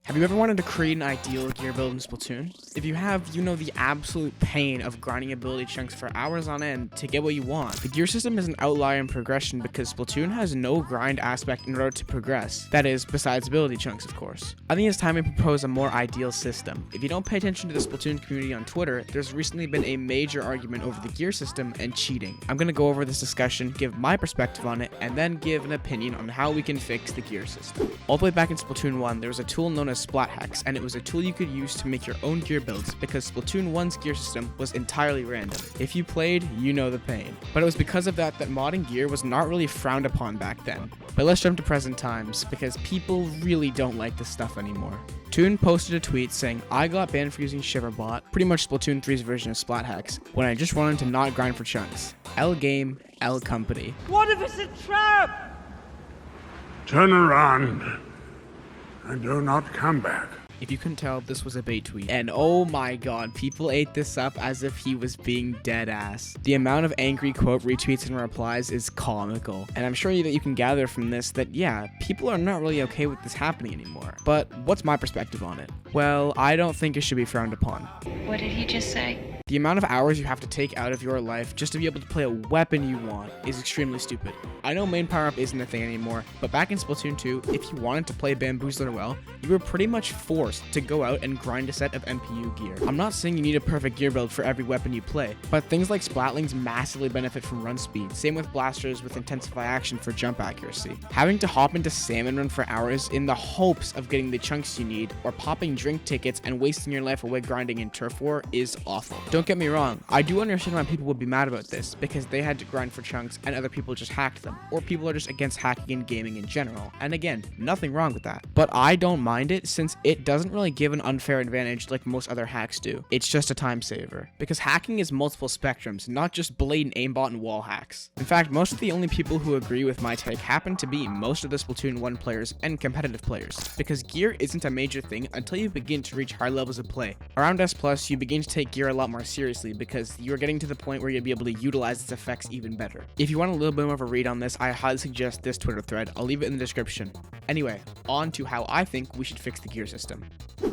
Have you ever wanted to create an ideal gear build in Splatoon? If you have, you know the absolute pain of grinding ability chunks for hours on end to get what you want. The gear system is an outlier in progression because Splatoon has no grind aspect in order to progress. That is, besides ability chunks, of course. I think it's time we propose a more ideal system. If you don't pay attention to the Splatoon community on Twitter, there's recently been a major argument over the gear system and cheating. I'm going to go over this discussion, give my perspective on it, and then give an opinion on how we can fix the gear system. All the way back in Splatoon 1, there was a tool known as Splat Hacks, and it was a tool you could use to make your own gear builds because Splatoon 1's gear system was entirely random. If you played, you know the pain. But it was because of that modding gear was not really frowned upon back then. But let's jump to present times, because people really don't like this stuff anymore. Toon posted a tweet saying, "I got banned for using Shiverbot, pretty much Splatoon 3's version of Splat Hacks, when I just wanted to not grind for chunks. L game, L company." What if it's a trap? Turn around and do not come back. If you couldn't tell, this was a bait tweet. And oh my god, people ate this up as if he was being dead ass. The amount of angry quote retweets and replies is comical. And I'm sure that you can gather from this that yeah, people are not really okay with this happening anymore. But what's my perspective on it? Well, I don't think it should be frowned upon. What did he just say? The amount of hours you have to take out of your life just to be able to play a weapon you want is extremely stupid. I know main power-up isn't a thing anymore, but back in Splatoon 2, if you wanted to play Bamboozler well, you were pretty much forced to go out and grind a set of MPU gear. I'm not saying you need a perfect gear build for every weapon you play, but things like Splatlings massively benefit from run speed, same with blasters with intensify action for jump accuracy. Having to hop into Salmon Run for hours in the hopes of getting the chunks you need, or popping drink tickets and wasting your life away grinding in Turf War is awful. Don't get me wrong, I do understand why people would be mad about this, because they had to grind for chunks and other people just hacked them, or people are just against hacking and gaming in general, and again, nothing wrong with that. But I don't mind it since it doesn't really give an unfair advantage like most other hacks do. It's just a time saver, because hacking is multiple spectrums, not just blatant aimbot and wall hacks. In fact, most of the only people who agree with my take happen to be most of the Splatoon 1 players and competitive players, because gear isn't a major thing until you begin to reach high levels of play. Around S+, you begin to take gear a lot more seriously because you're getting to the point where you'll be able to utilize its effects even better. If you want a little bit more of a read on this, I highly suggest this Twitter thread. I'll leave it in the description. Anyway, on to how I think we should fix the gear system.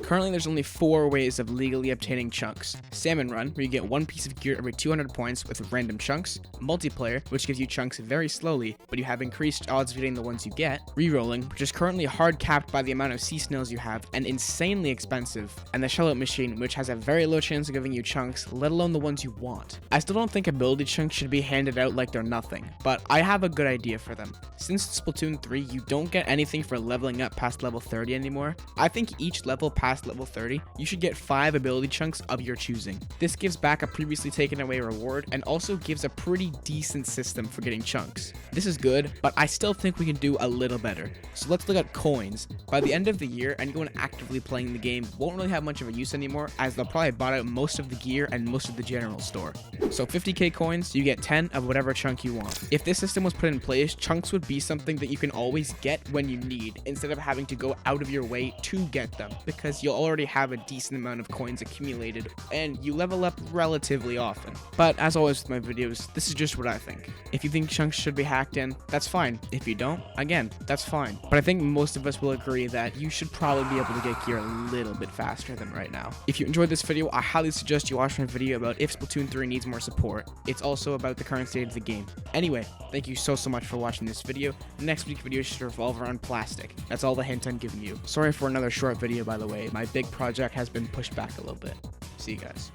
Currently, there's only 4 ways of legally obtaining chunks. Salmon Run, where you get 1 piece of gear every 200 points with random chunks. Multiplayer, which gives you chunks very slowly, but you have increased odds of getting the ones you get. Rerolling, which is currently hard capped by the amount of C-snails you have and insanely expensive. And the Shellout Machine, which has a very low chance of giving you chunks, let alone the ones you want. I still don't think ability chunks should be handed out like they're nothing, but I have a good idea for them. Since Splatoon 3, you don't get anything for leveling up past level 30 anymore. I think each level past level 30, you should get 5 ability chunks of your choosing. This gives back a previously taken away reward and also gives a pretty decent system for getting chunks. This is good, but I still think we can do a little better. So let's look at coins. By the end of the year, anyone actively playing the game won't really have much of a use anymore, as they'll probably bought out most of the gear and most of the general store. So 50k coins, you get 10 of whatever chunk you want. If this system was put in place, chunks would be something that you can always get when you need, instead of having to go out of your way to get them, because you'll already have a decent amount of coins accumulated, and you level up relatively often. But as always with my videos, this is just what I think. If you think chunks should be hacked in, that's fine. If you don't, again, that's fine. But I think most of us will agree that you should probably be able to get gear a little bit faster than right now. If you enjoyed this video, I highly suggest you watch my video about if Splatoon 3 needs more support. It's also about the current state of the game. Anyway, thank you so much for watching this video. Next week's video should revolve around plastic. That's all the hint I'm giving you. Sorry for another short video, by the way. My big project has been pushed back a little bit. See you guys.